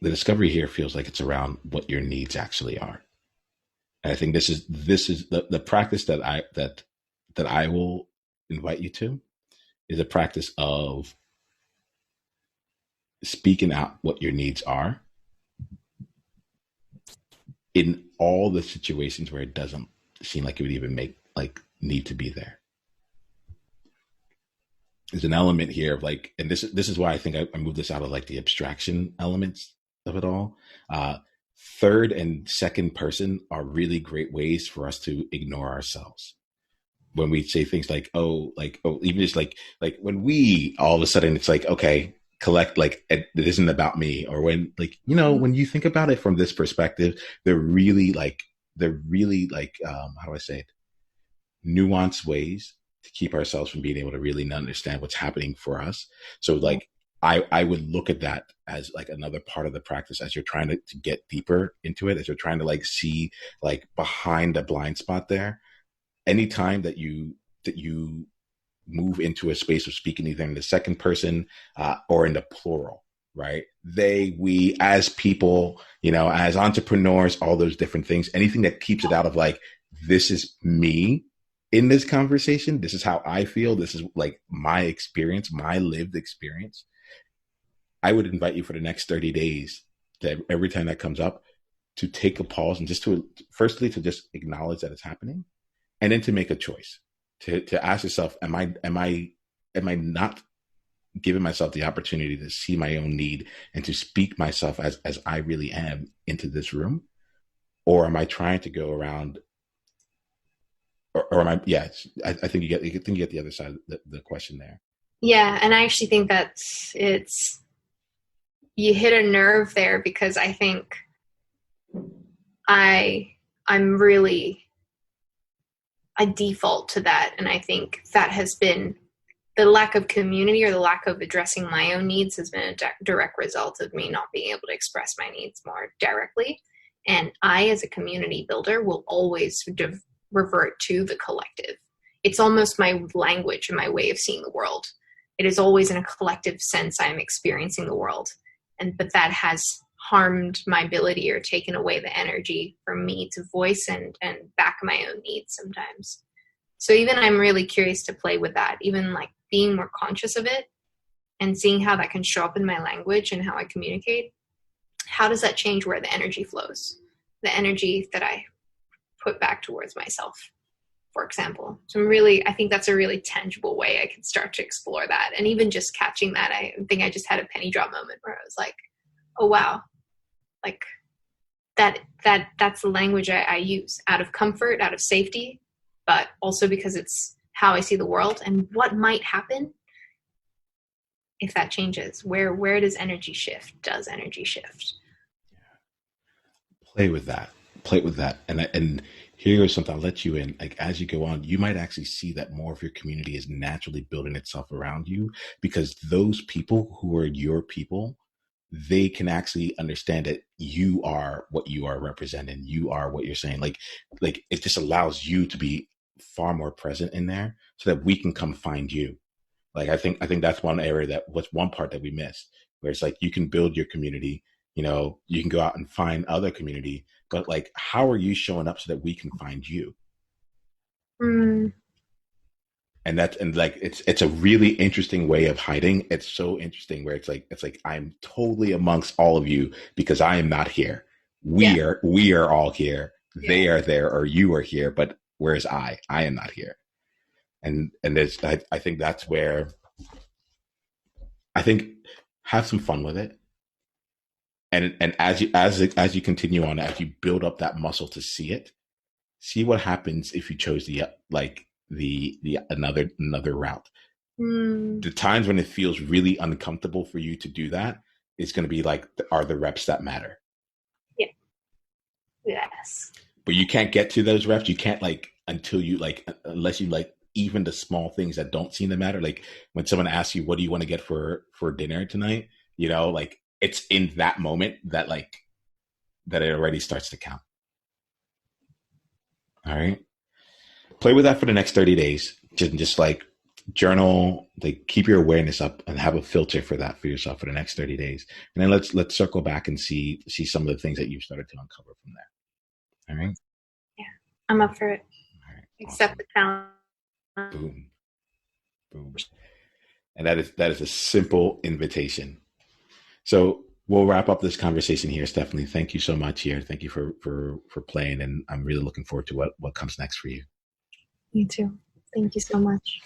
the discovery here feels like it's around what your needs actually are. And I think this is the practice that I will invite you to is a practice of speaking out what your needs are in all the situations where it doesn't seem like it would even make like need to be there. There's an element here of like, and this is why I think I moved this out of like the abstraction elements of it all. Third and second person are really great ways for us to ignore ourselves when we say things like oh, even just like when we all of a sudden it's like, okay, collect, like it isn't about me, or when like, when you think about it from this perspective, they're really like how do I say it, nuanced ways to keep ourselves from being able to really understand what's happening for us. So like I would look at that as like another part of the practice as you're trying to get deeper into it, as you're trying to like see like behind the blind spot there. Anytime that you move into a space of speaking either in the second person or in the plural, right? They, we, as people, as entrepreneurs, all those different things, anything that keeps it out of like, this is me in this conversation. This is how I feel. This is like my experience, my lived experience. I would invite you for the next 30 days that every time that comes up to take a pause and just to, firstly, to just acknowledge that it's happening, and then to make a choice to ask yourself, am I not giving myself the opportunity to see my own need and to speak myself as I really am into this room? Or am I trying to go around, or am I, yeah, I think you get the other side of the question there. Yeah, and I actually think it's you hit a nerve there, because I think I'm really, I default to that, and I think that has been the lack of community, or the lack of addressing my own needs, has been a direct result of me not being able to express my needs more directly. And I, as a community builder, will always revert to the collective. It's almost my language and my way of seeing the world. It is always in a collective sense I am experiencing the world. But that has harmed my ability, or taken away the energy from me to voice and back my own needs sometimes. So even I'm really curious to play with that, even like being more conscious of it and seeing how that can show up in my language and how I communicate. How does that change where the energy flows? The energy that I put back towards myself, for example. So I think that's a really tangible way I can start to explore that. And even just catching that, I think I just had a penny drop moment where I was like, oh wow, like that's the language I use out of comfort, out of safety, but also because it's how I see the world and what might happen if that changes. Where does energy shift? Does energy shift? Play with that. Play with that. And here's something I'll let you in. Like as you go on, you might actually see that more of your community is naturally building itself around you, because those people who are your people, they can actually understand that you are what you are representing. You are what you're saying. Like it just allows you to be far more present in there so that we can come find you. Like I think that's one area that was one part that we missed, where it's like you can build your community, you can go out and find other community, but like how are you showing up so that we can find you? Mm, And like it's a really interesting way of hiding. It's so interesting where it's like I'm totally amongst all of you because I am not here. yeah, We are all here. yeah. They are there, or you are here, but where's I am not here. And there's I think that's where I think have some fun with it. And as you continue on, as you build up that muscle to see it, see what happens if you chose the another route. Mm, The times when it feels really uncomfortable for you to do that is going to be like are the reps that matter. yeah. Yes. But you can't get to those reps. You can't like until you like unless you like even the small things that don't seem to matter. Like when someone asks you, "What do you want to get for dinner tonight?" You know, like it's in that moment that like that it already starts to count. All right, play with that for the next 30 days. Just like journal, like keep your awareness up and have a filter for that for yourself for the next 30 days. And then let's circle back and see some of the things that you've started to uncover from there. All right. Yeah, I'm up for it. All right. Accept Awesome. the challenge. Boom. Boom. And that is a simple invitation. So we'll wrap up this conversation here, Stephanie. Thank you so much here. Thank you for playing, and I'm really looking forward to what comes next for you. Me too. Thank you so much.